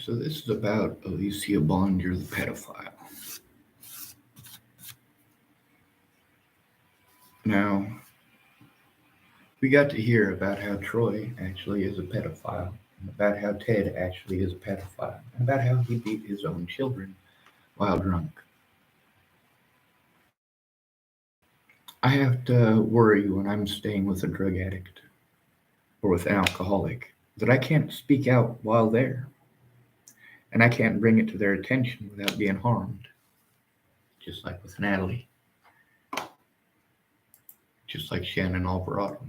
So this is about Alycia Bollinger, the pedophile. Now, we got to hear about how Troy actually is a pedophile, and about how Ted actually is a pedophile, and about how he beat his own children while drunk. I have to worry when I'm staying with a drug addict or with an alcoholic that I can't speak out while there, and I can't bring it to their attention without being harmed, just like with Natalie, just like Shannon Alvarado.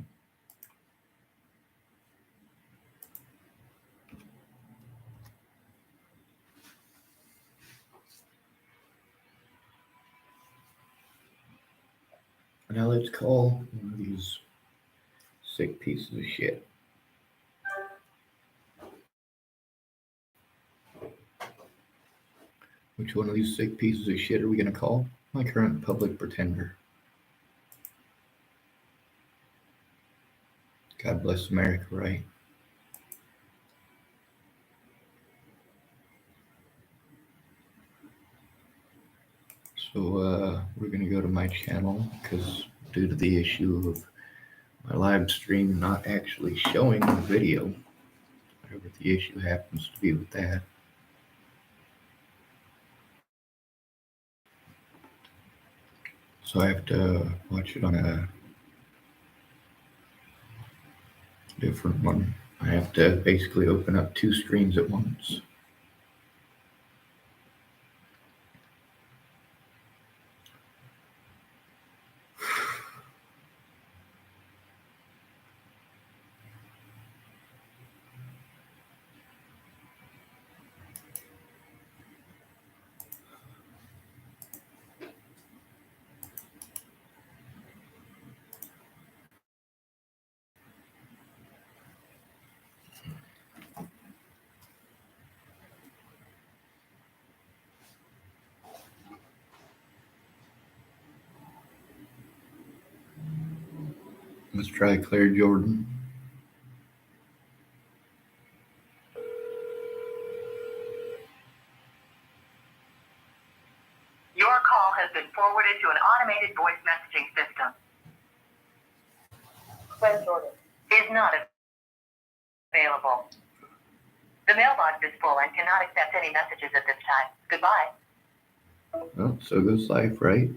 Now let's call one of these sick pieces of shit. Which one of these sick pieces of shit are we going to call? My current public pretender. God bless America, right? So we're going to go to my channel because due to the issue of my live stream not actually showing the video, whatever the issue happens to be with that. So I have to watch it on a different one. I have to basically open up two screens at once. Let's try Claire Jordan. Your call has been forwarded to an automated voice messaging system. Claire Jordan is not available. The mailbox is full and cannot accept any messages at this time. Goodbye. Well, so goes life, right?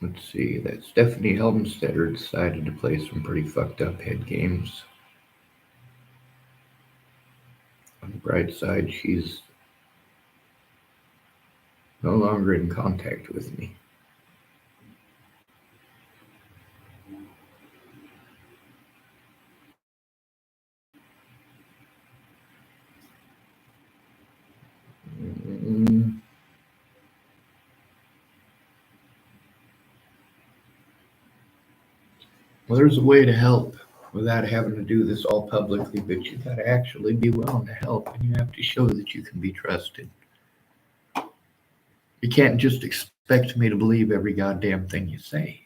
Let's see, that Stephanie Helmstetter decided to play some pretty fucked up head games. On the bright side, she's no longer in contact with me. Well, there's a way to help without having to do this all publicly, but you gotta actually be willing to help, and you have to show that you can be trusted. You can't just expect me to believe every goddamn thing you say.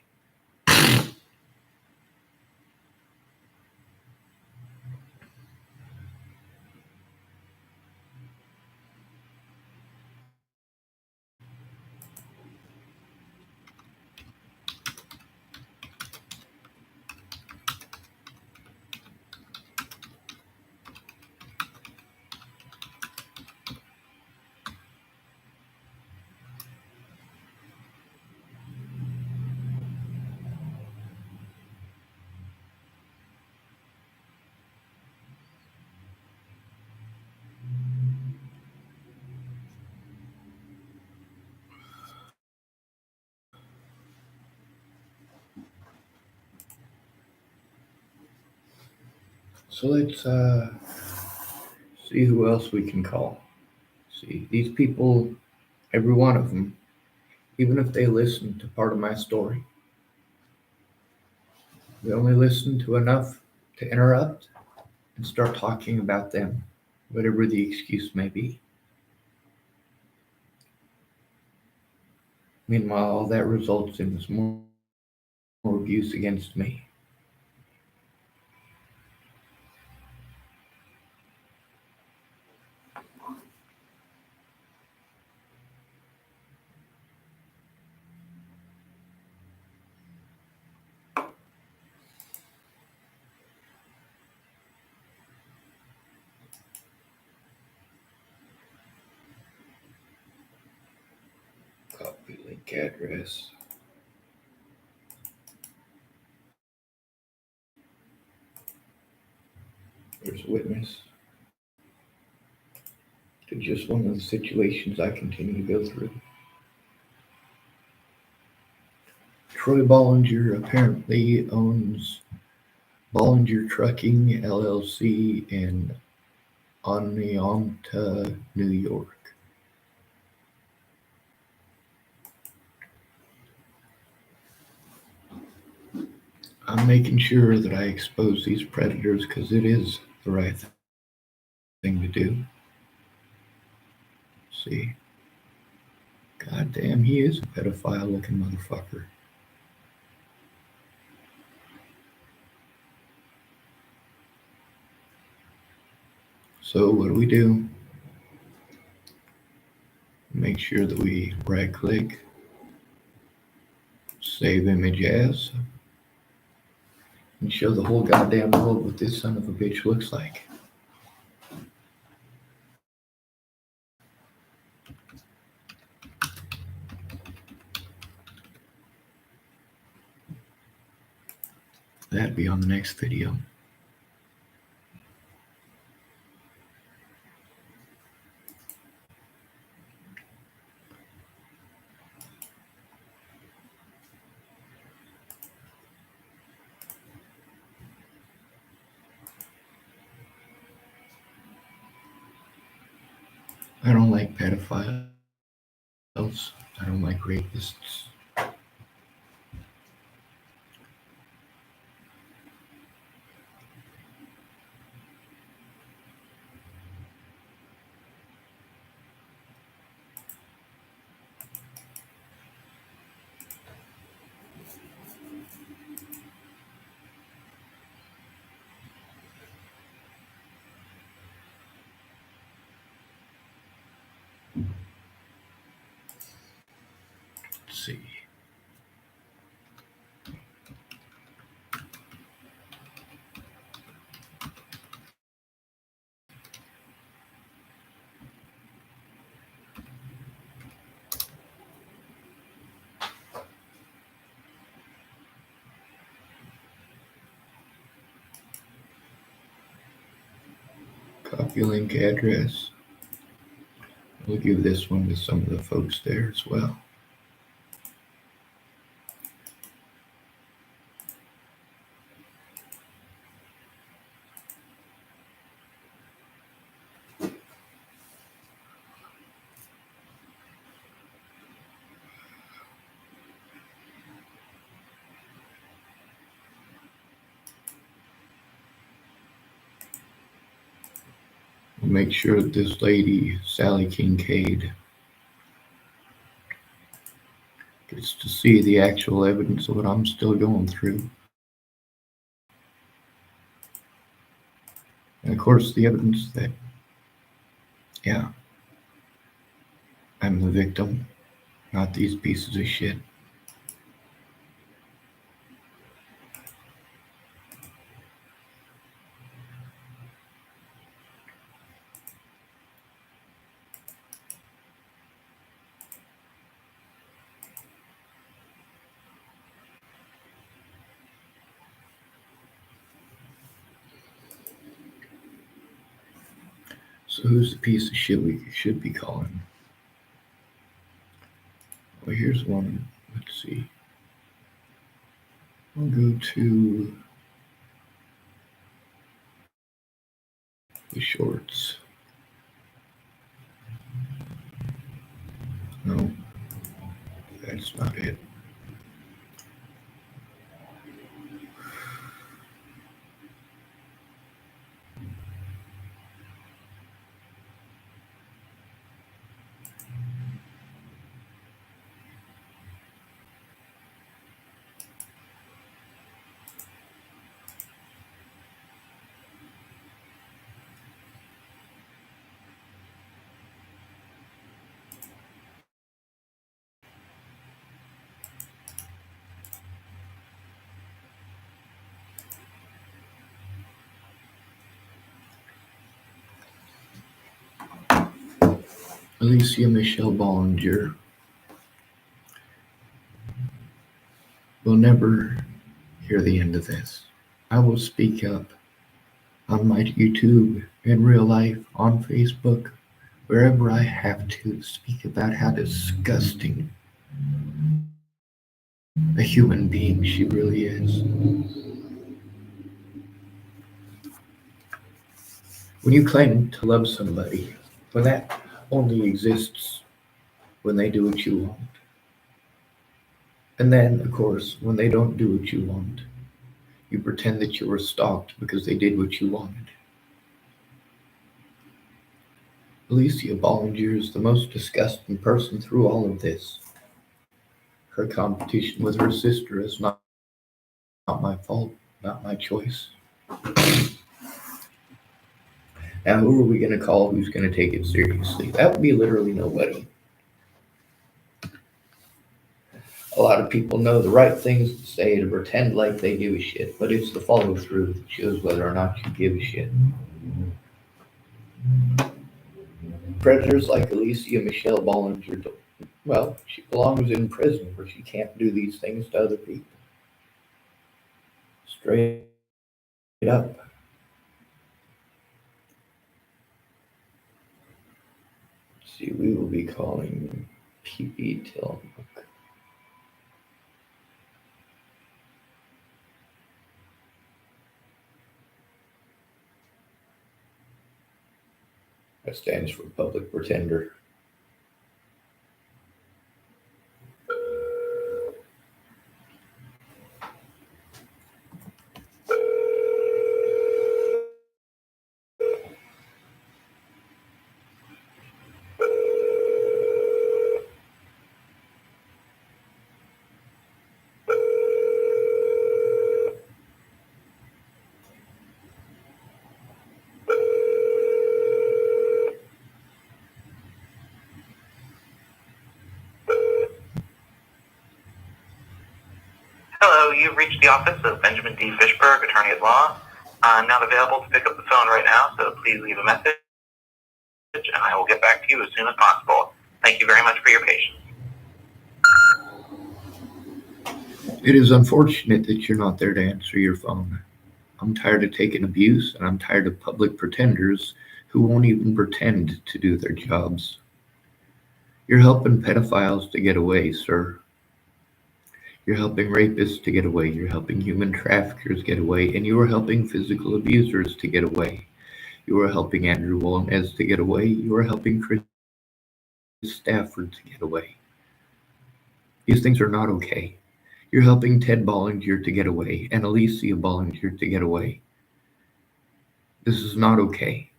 So let's see who else we can call. See, these people, every one of them, even if they listen to part of my story, they only listen to enough to interrupt and start talking about them, whatever the excuse may be. Meanwhile, all that results in is more abuse against me. Copy link address. There's a witness to just one of the situations I continue to go through. Troy Bollinger apparently owns Bollinger Trucking LLC in Oneonta, New York. I'm making sure that I expose these predators because it is the right thing to do. See? God damn, he is a pedophile looking motherfucker. So what do? Make sure that we right click, save image as, and show the whole goddamn world what this son of a bitch looks like. That'd be on the next video. I don't like pedophiles. I don't like rapists. Let's see. Copy link address. We'll give this one to some of the folks there as well. We'll make sure that this lady, Sally Kincaid, gets to see the actual evidence of what I'm still going through. And of course, the evidence that, yeah, I'm the victim, not these pieces of shit. So who's the piece of shit we should be calling? Well, here's one. Let's see. I'll go to the shorts. No, that's not it. Alycia Michelle Bollinger will never hear the end of this. I will speak up on my YouTube, in real life, on Facebook, wherever I have to speak about how disgusting a human being she really is. When you claim to love somebody, when that only exists when they do what you want, and then, of course, when they don't do what you want, you pretend that you were stalked because they did what you wanted. Alycia Bollinger is the most disgusting person through all of this. Her competition with her sister is not my fault, not my choice. Now, who are we going to call who's going to take it seriously? That would be literally nobody. A lot of people know the right things to say to pretend like they give a shit, but it's the follow through that shows whether or not you give a shit. Predators like Alycia Michelle Bollinger, well, she belongs in prison where she can't do these things to other people. Straight up. See, we will be calling PP Tillamook. That stands for public pretender. Hello, you've reached the office of Benjamin D. Fishberg, attorney at law. I'm not available to pick up the phone right now, so please leave a message and I will get back to you as soon as possible. Thank you very much for your patience. It is unfortunate that you're not there to answer your phone. I'm tired of taking abuse, and I'm tired of public pretenders who won't even pretend to do their jobs. You're helping pedophiles to get away, sir. You're helping rapists to get away. You're helping human traffickers get away. And you are helping physical abusers to get away. You are helping Andrew Walnes to get away. You are helping Chris Stafford to get away. These things are not okay. You're helping Ted Bollinger to get away and Alycia Bollinger to get away. This is not okay.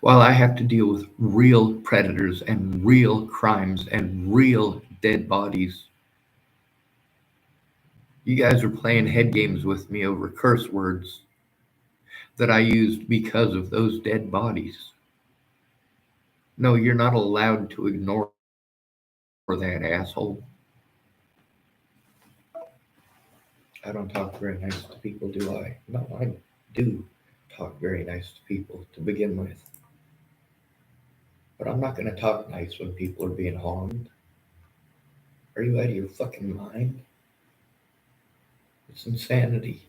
While I have to deal with real predators and real crimes and real dead bodies, you guys are playing head games with me over curse words that I used because of those dead bodies. No, you're not allowed to ignore that, asshole. I don't talk very nice to people, do I? No, I do talk very nice to people to begin with. But I'm not going to talk nice when people are being harmed. Are you out of your fucking mind? It's insanity.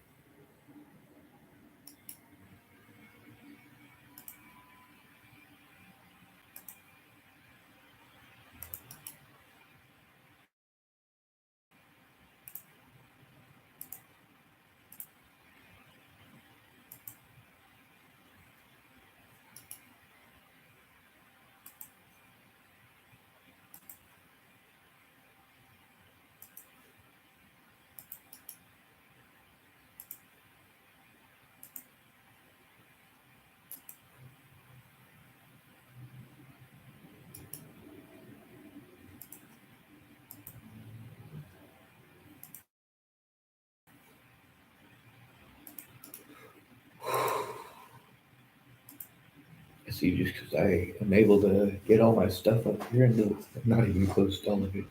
See, just because I am able to get all my stuff up here and I'm not even close to all of it.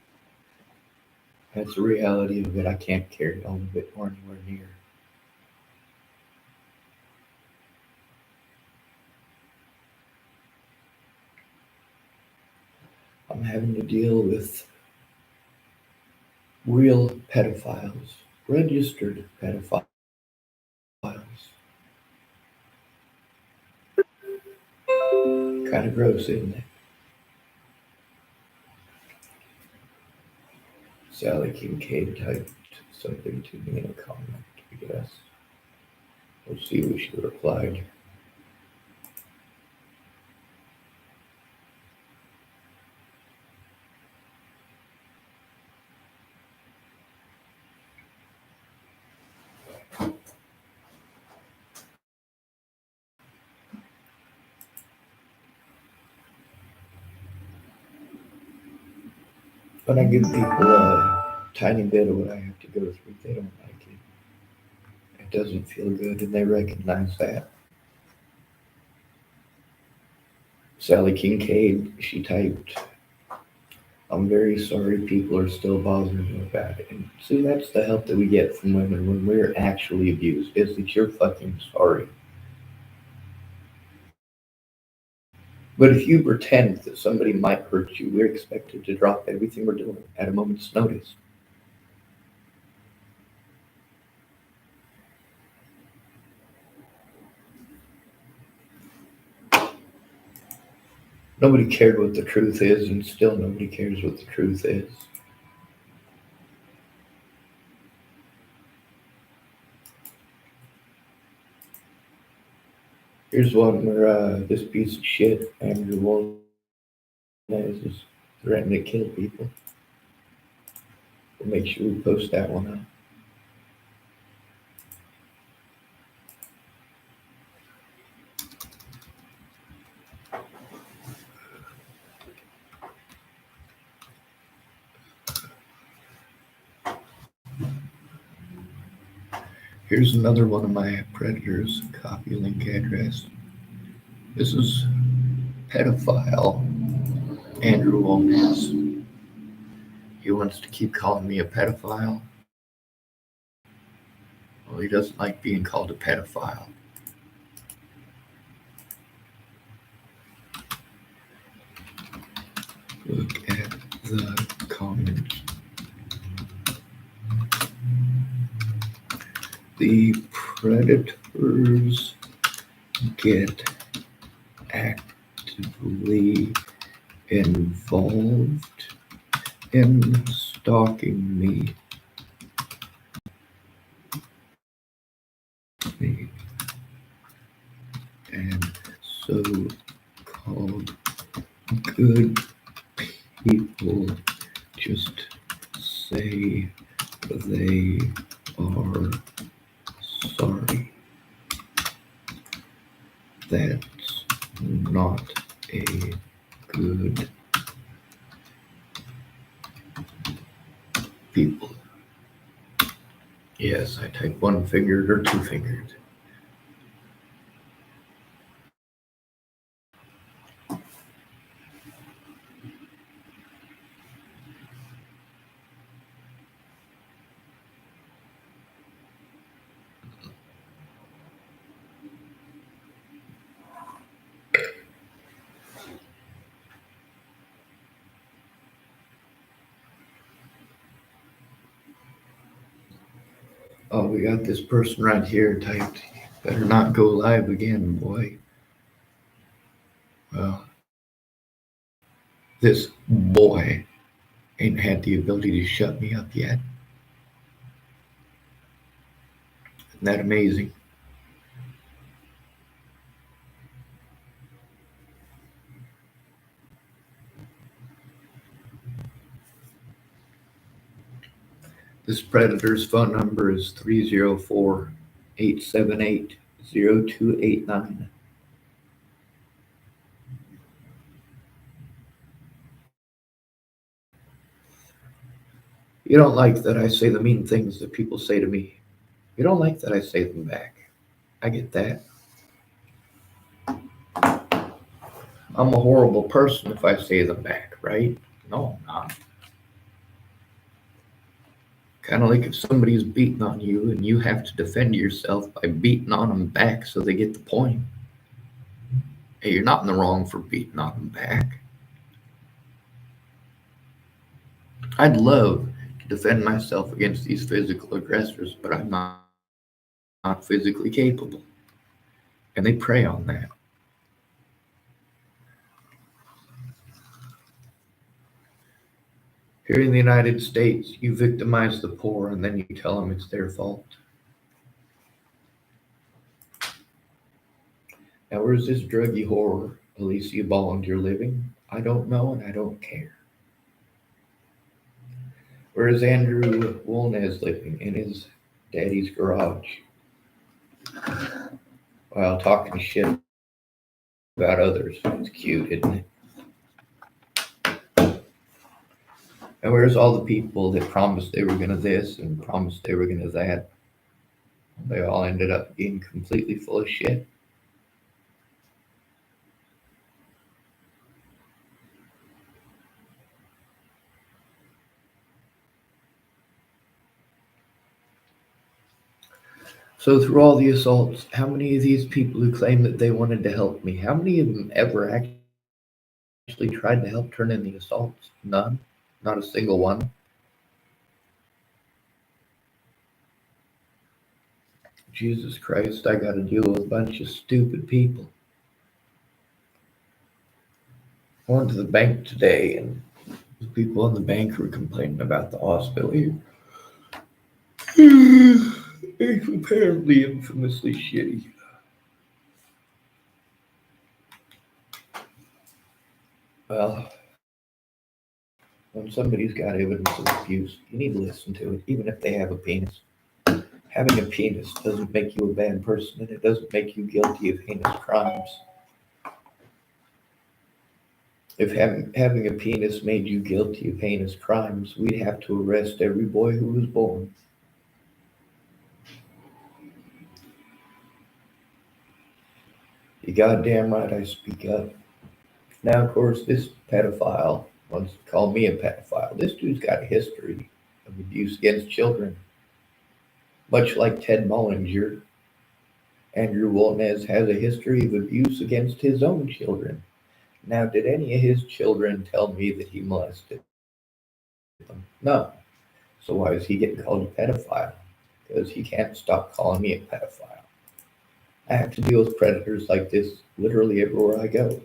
That's the reality of it. I can't carry all of it or anywhere near. I'm having to deal with Real pedophiles, registered pedophiles. Kind of gross, isn't it? Sally Kincaid typed something to me in a comment, I guess. We'll see what she replied. When I give people a tiny bit of what I have to go through, they don't like it. It doesn't feel good, and they recognize that. Sally Kincaid, she typed, I'm very sorry people are still bothering you about it. And see, that's the help that we get from women when we're actually abused, is that you're fucking sorry. But if you pretend that somebody might hurt you, we're expected to drop everything we're doing at a moment's notice. Nobody cared what the truth is, and still nobody cares what the truth is. Here's one where this piece of shit, Andrew Walnes, is threatening to kill people. We'll make sure we post that one up. Here's another one of my predators. Copy link address. This is pedophile Andrew Walnes. He wants to keep calling me a pedophile. Well, he doesn't like being called a pedophile. Look at the comments. The predators get actively involved in stalking me. And so-called good people just say they are sorry. That's not a good people. Yes, I type one-fingered or two-fingered. Oh, we got this person right here typed, better not go live again, boy. Well, this boy ain't had the ability to shut me up yet. Isn't that amazing? This predator's phone number is 304-878-0289. You don't like that I say the mean things that people say to me. You don't like that I say them back. I get that. I'm a horrible person if I say them back, right? No, I'm not. Kind of like if somebody's beating on you and you have to defend yourself by beating on them back so they get the point. Hey, you're not in the wrong for beating on them back. I'd love to defend myself against these physical aggressors, but I'm not physically capable. And they prey on that. Here in the United States, you victimize the poor and then you tell them it's their fault. Now, where's this druggy whore, Alycia Bollinger, living? I don't know and I don't care. Where is Andrew Wolnez living? In his daddy's garage. While talking shit about others. It's cute, isn't it? And where's all the people that promised they were going to this and promised they were going to that? They all ended up being completely full of shit. So through all the assaults, how many of these people who claim that they wanted to help me, how many of them ever actually tried to help turn in the assaults? None. Not a single one. Jesus Christ, I got to deal with a bunch of stupid people. I went to the bank today and the people in the bank were complaining about the hospital here. It's apparently infamously shitty. Well, when somebody's got evidence of abuse, you need to listen to it, even if they have a penis. Having a penis doesn't make you a bad person, and it doesn't make you guilty of heinous crimes. If having a penis made you guilty of heinous crimes, we'd have to arrest every boy who was born. You goddamn right I speak up. Now, of course, this pedophile wants to call me a pedophile. This dude's got a history of abuse against children. Much like Ted Bollinger, Andrew Wolnez has a history of abuse against his own children. Now, did any of his children tell me that he molested them? No. So why is he getting called a pedophile? Because he can't stop calling me a pedophile. I have to deal with predators like this literally everywhere I go.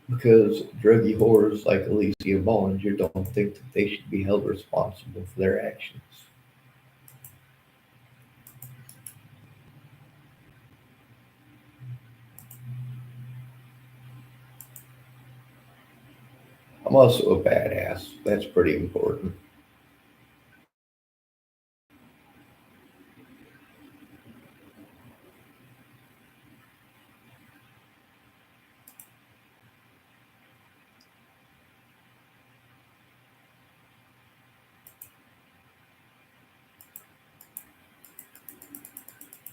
Because druggy whores like Alycia Bollinger don't think that they should be held responsible for their actions. I'm also a badass. That's pretty important.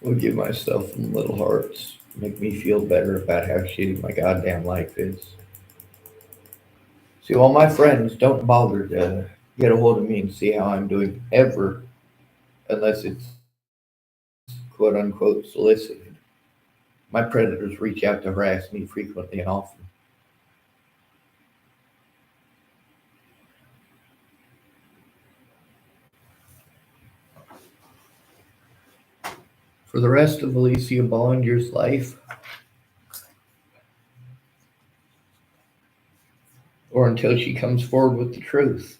I'll give myself some little hearts. Make me feel better about how shitty my goddamn life is. See, all my friends don't bother to get a hold of me and see how I'm doing ever, unless it's quote unquote solicited. My predators reach out to harass me frequently and often. For the rest of Alycia Bollinger's life, or until she comes forward with the truth,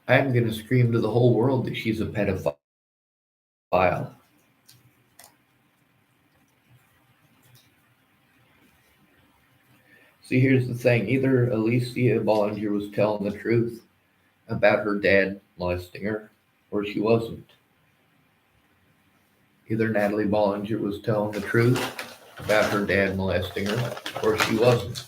I'm going to scream to the whole world that she's a pedophile. See, here's the thing. Either Alycia Bollinger was telling the truth about her dad molesting her, or she wasn't. Either Natalie Bollinger was telling the truth about her dad molesting her, or she wasn't.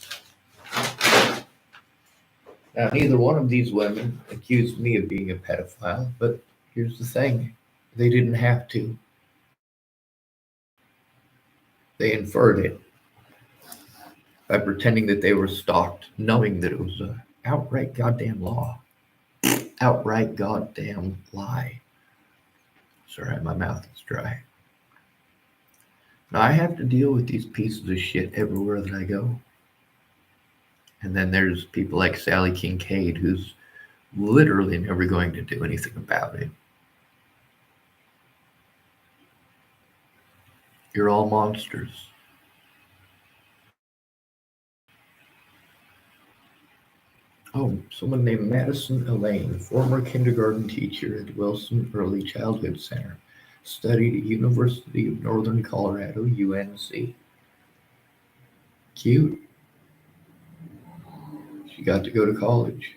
Now, neither one of these women accused me of being a pedophile, but here's the thing. They didn't have to. They inferred it by pretending that they were stalked, knowing that it was an outright goddamn law. Outright goddamn lie. Sorry, my mouth is dry. Now, I have to deal with these pieces of shit everywhere that I go. And then there's people like Sally Kincaid, who's literally never going to do anything about it. You're all monsters. Oh, someone named Madison Elaine, former kindergarten teacher at Wilson Early Childhood Center, studied at University of Northern Colorado, UNC. Cute. She got to go to college.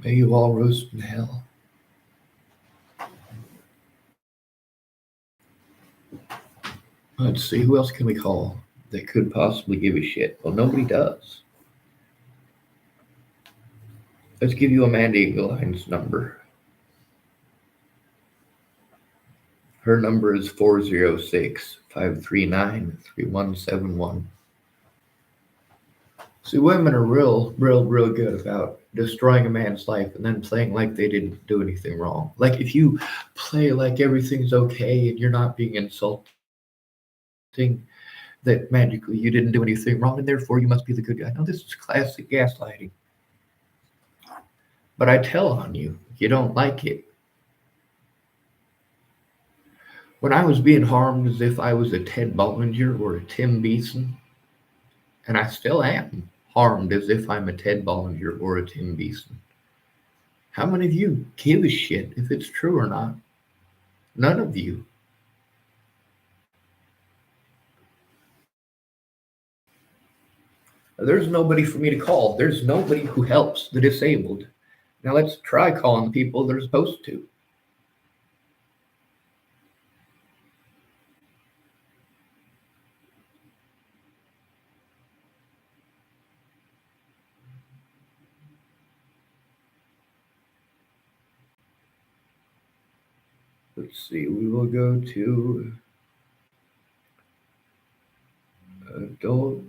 May you all roast in hell. Let's see, who else can we call that could possibly give a shit? Well, nobody does. Let's give you Amanda Eaglehine's number. Her number is 406-539-3171. See, women are real good about destroying a man's life and then playing like they didn't do anything wrong. Like if you play like everything's okay and you're not being insulting, that magically you didn't do anything wrong and therefore you must be the good guy. No, this is classic gaslighting. But I tell on you, you don't like it. When I was being harmed as if I was a Ted Bollinger or a Tim Beeson, and I still am harmed as if I'm a Ted Bollinger or a Tim Beeson. How many of you give a shit if it's true or not? None of you. There's nobody for me to call. There's nobody who helps the disabled. Now let's try calling the people that are supposed to. Let's see, we will go to adult